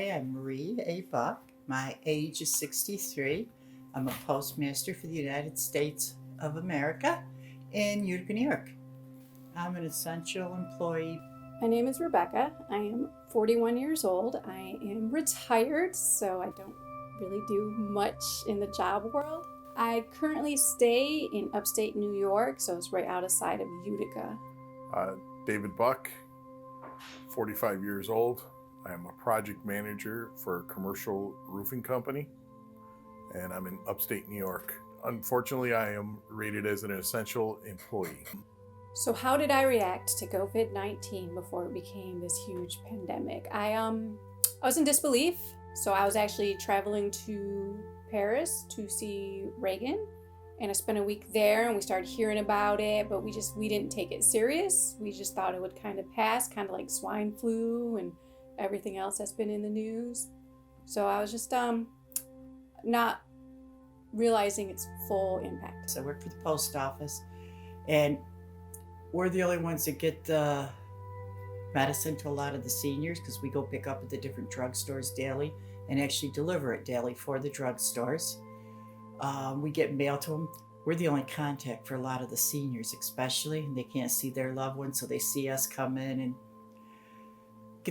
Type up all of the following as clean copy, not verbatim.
Hi, I'm Marie A. Buck. My age is 63. I'm a postmaster for the United States of America in Utica, New York. I'm an essential employee. My name is Rebecca. I am 41 years old. I am retired, so I don't really do much in the job world. I currently stay in upstate New York, so it's right outside of Utica. David Buck, 45 years old. I am a project manager for a commercial roofing company, and I'm in upstate New York. Unfortunately, I am rated as an essential employee. So how did I react to COVID-19 before it became this huge pandemic? I was in disbelief. So I was actually traveling to Paris to see Reagan, and I spent a week there, and we started hearing about it, but we didn't take it serious. We just thought it would kind of pass, kind of like swine flu and everything else that's been in the news. So I was just not realizing its full impact. So I work for the post office, and we're the only ones that get the medicine to a lot of the seniors because we go pick up at the different drugstores daily and actually deliver it daily for the drugstores. We get mail to them. We're the only contact for a lot of the seniors, especially. They can't see their loved ones, so they see us come in and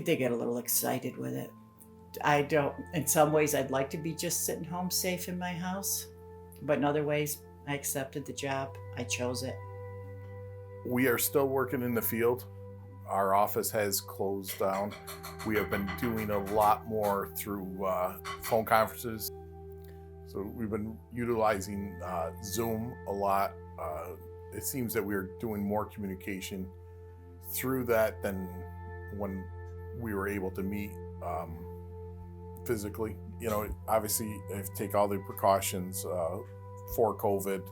they get a little excited with it. I don't. In some ways, I'd like to be just sitting home safe in my house, but in other ways, I accepted the job. I chose it. We are still working in the field. Our office has closed down. We have been doing a lot more through phone conferences. So we've been utilizing Zoom a lot. It seems that we're doing more communication through that than when we were able to meet physically. You know, obviously, I have to take all the precautions for COVID.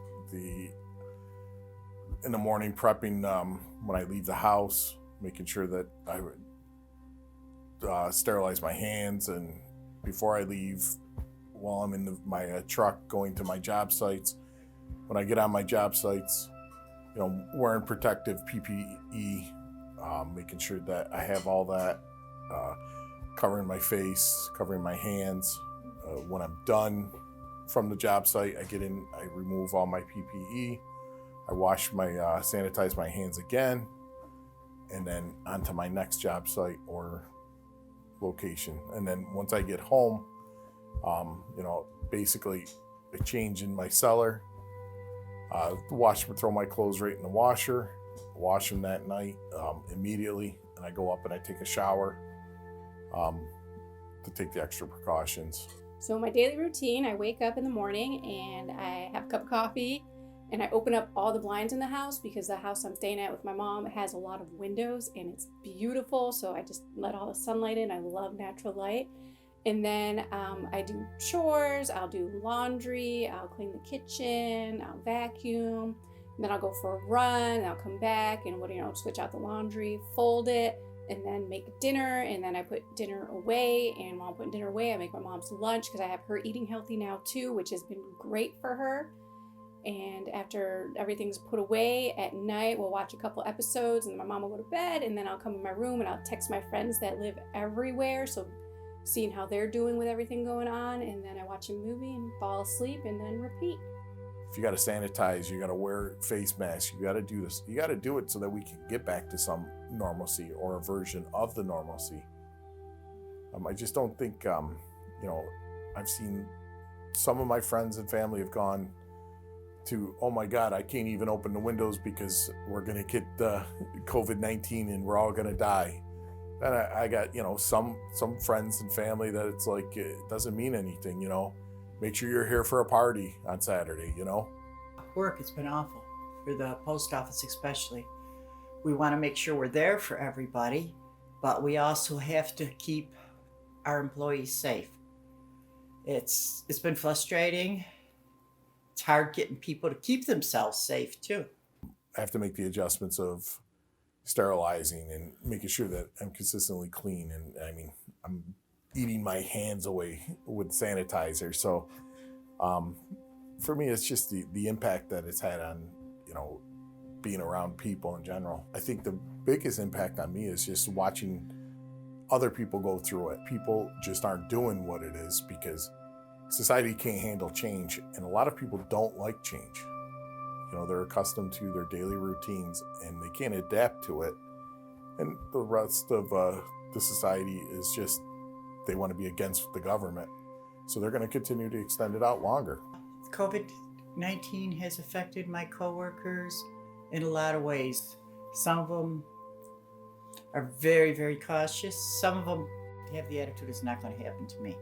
In the morning prepping when I leave the house, making sure that I would sterilize my hands, and before I leave, while I'm in my truck going to my job sites, when I get on my job sites, you know, wearing protective PPE, making sure that I have all that, covering my face, covering my hands. When I'm done from the job site, I get in, I remove all my PPE, I sanitize my hands again, and then onto my next job site or location. And then once I get home, you know, basically I change in my cellar, throw my clothes right in the washer, wash them that night immediately, and I go up and I take a shower to take the extra precautions. So my daily routine, I wake up in the morning and I have a cup of coffee, and I open up all the blinds in the house because the house I'm staying at with my mom has a lot of windows and it's beautiful. So I just let all the sunlight in. I love natural light. And then I do chores, I'll do laundry, I'll clean the kitchen, I'll vacuum. Then I'll go for a run, and I'll come back and switch out the laundry, fold it, and then make dinner. And then I put dinner away. And while I'm putting dinner away, I make my mom's lunch because I have her eating healthy now too, which has been great for her. And after everything's put away at night, we'll watch a couple episodes, and then my mom will go to bed, and then I'll come in my room and I'll text my friends that live everywhere. So seeing how they're doing with everything going on, and then I watch a movie and fall asleep and then repeat. If you got to sanitize, you got to wear face masks, you got to do this. You got to do it so that we can get back to some normalcy or a version of the normalcy. I just don't think, you know, I've seen some of my friends and family have gone to, oh my God, I can't even open the windows because we're going to get COVID-19 and we're all going to die. And I got, you know, some friends and family that it's like, it doesn't mean anything, you know. Make sure you're here for a party on Saturday, you know. Work, it's been awful for the post office especially. We want to make sure we're there for everybody, but we also have to keep our employees safe. It's been frustrating. It's hard getting people to keep themselves safe too. I have to make the adjustments of sterilizing and making sure that I'm consistently clean. And I mean, I'm eating my hands away with sanitizer. So for me, it's just the impact that it's had on, you know, being around people in general. I think the biggest impact on me is just watching other people go through it. People just aren't doing what it is because society can't handle change, and a lot of people don't like change. They're accustomed to their daily routines and they can't adapt to it. And the rest of the society is just, they want to be against the government. So they're going to continue to extend it out longer. COVID-19 has affected my coworkers in a lot of ways. Some of them are very, very cautious. Some of them have the attitude it's not going to happen to me.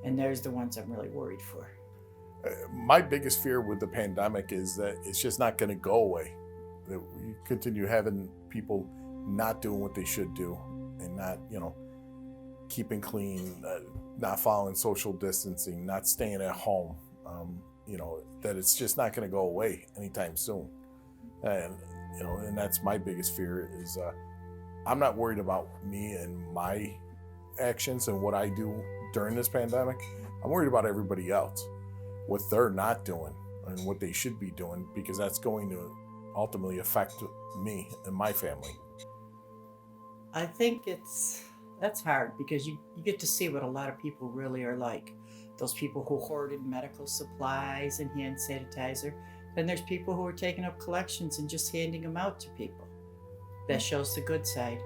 And there's the ones I'm really worried for. My biggest fear with the pandemic is that it's just not going to go away. That we continue having people not doing what they should do and not, keeping clean, not following social distancing, not staying at home. That it's just not going to go away anytime soon. And that's my biggest fear is I'm not worried about me and my actions and what I do during this pandemic. I'm worried about everybody else, what they're not doing and what they should be doing, because that's going to ultimately affect me and my family. I think that's hard because you get to see what a lot of people really are like. Those people who hoarded medical supplies and hand sanitizer. Then there's people who are taking up collections and just handing them out to people. That shows the good side.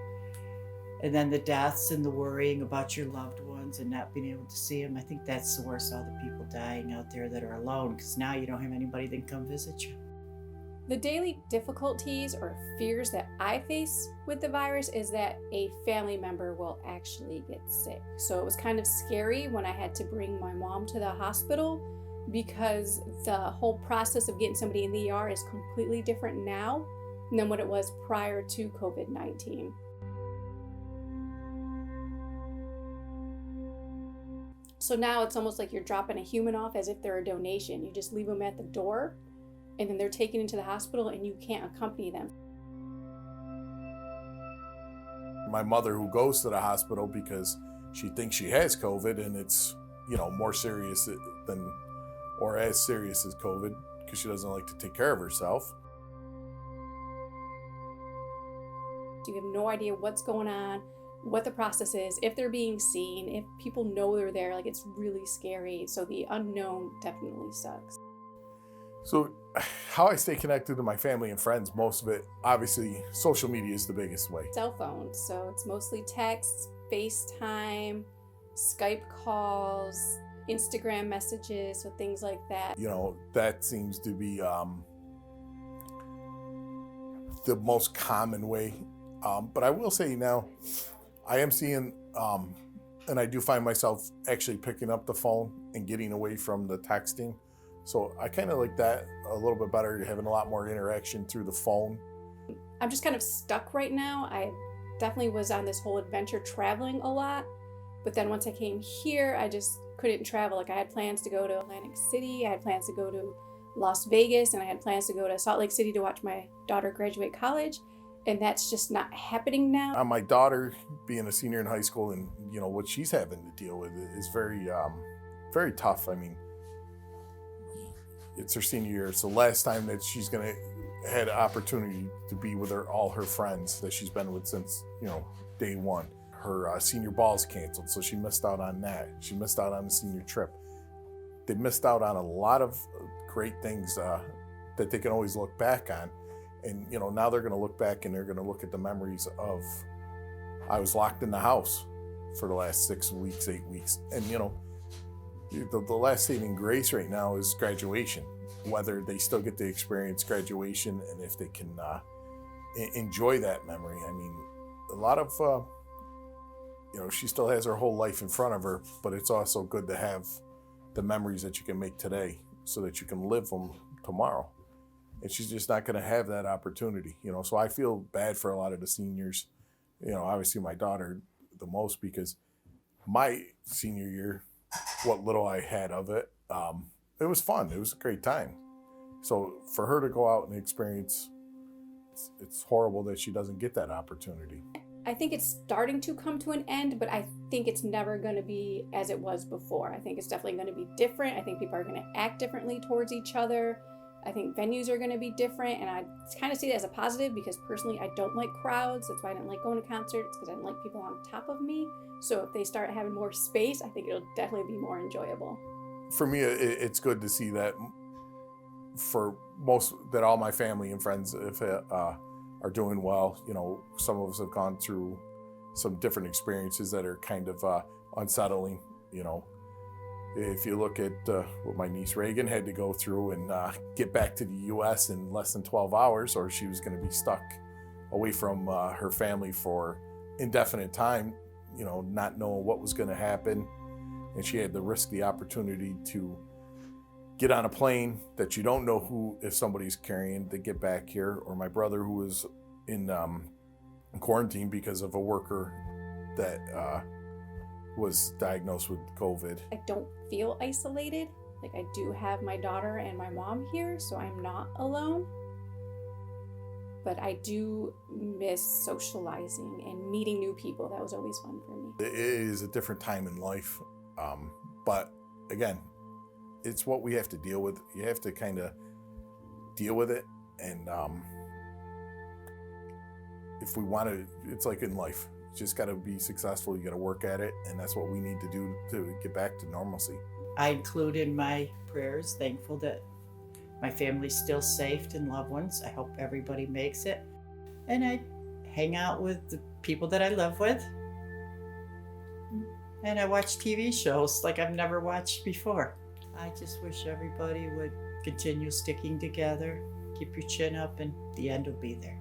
And then the deaths and the worrying about your loved ones and not being able to see them. I think that's the worst, all the people dying out there that are alone, because now you don't have anybody that can come visit you. The daily difficulties or fears that I face with the virus is that a family member will actually get sick. So it was kind of scary when I had to bring my mom to the hospital, because the whole process of getting somebody in the ER is completely different now than what it was prior to COVID-19. So now it's almost like you're dropping a human off as if they're a donation. You just leave them at the door, and then they're taken into the hospital and you can't accompany them. My mother, who goes to the hospital because she thinks she has COVID and it's, more serious than, or as serious as COVID, because she doesn't like to take care of herself. You have no idea what's going on, what the process is, if they're being seen, if people know they're there. Like, it's really scary. So the unknown definitely sucks. So how I stay connected to my family and friends, most of it, obviously, social media is the biggest way. Cell phones. So it's mostly texts, FaceTime, Skype calls, Instagram messages, so things like that. That seems to be the most common way. But I will say now, I am seeing, and I do find myself actually picking up the phone and getting away from the texting. So I kind of like that a little bit better, having a lot more interaction through the phone. I'm just kind of stuck right now. I definitely was on this whole adventure traveling a lot. But then once I came here, I just couldn't travel. Like, I had plans to go to Atlantic City, I had plans to go to Las Vegas, and I had plans to go to Salt Lake City to watch my daughter graduate college. And that's just not happening now. My daughter, being a senior in high school, and what she's having to deal with is very, very tough. I mean, it's her senior year. It's the last time that she's gonna had an opportunity to be with all her friends that she's been with since day one. Her senior ball's canceled, so she missed out on that. She missed out on the senior trip. They missed out on a lot of great things that they can always look back on. And, now they're going to look back and they're going to look at the memories of, I was locked in the house for the last 6 weeks, 8 weeks. And, the last saving grace right now is graduation, whether they still get to experience graduation and if they can enjoy that memory. I mean, a lot of, she still has her whole life in front of her, but it's also good to have the memories that you can make today so that you can live them tomorrow. And she's just not going to have that opportunity, So I feel bad for a lot of the seniors, obviously my daughter the most, because my senior year, what little I had of it, it was fun. It was a great time. So for her to go out and experience, it's horrible that she doesn't get that opportunity. I think it's starting to come to an end, but I think it's never going to be as it was before. I think it's definitely going to be different. I think people are going to act differently towards each other. I think venues are going to be different, and I kind of see that as a positive because personally I don't like crowds. That's why I didn't like going to concerts, because I didn't like people on top of me. So if they start having more space, I think it'll definitely be more enjoyable. For me, it's good to see that for most, that all my family and friends are doing well. You know, some of us have gone through some different experiences that are kind of unsettling. You know, if you look at what my niece Reagan had to go through and get back to the U.S. in less than 12 hours, or she was going to be stuck away from her family for indefinite time, you know, not knowing what was going to happen. And she had to risk the opportunity to get on a plane that you don't know who, if somebody's carrying, to get back here. Or my brother, who was in quarantine because of a worker that was diagnosed with COVID. I don't feel isolated. Like, I do have my daughter and my mom here, so I'm not alone. But I do miss socializing and meeting new people. That was always fun for me. It is a different time in life. But again, it's what we have to deal with. You have to kind of deal with it. And if we want to, it's like in life. You just got to be successful. You got to work at it. And that's what we need to do to get back to normalcy. I include in my prayers, thankful that my family's still safe and loved ones. I hope everybody makes it. And I hang out with the people that I live with. And I watch TV shows like I've never watched before. I just wish everybody would continue sticking together, keep your chin up, and the end will be there.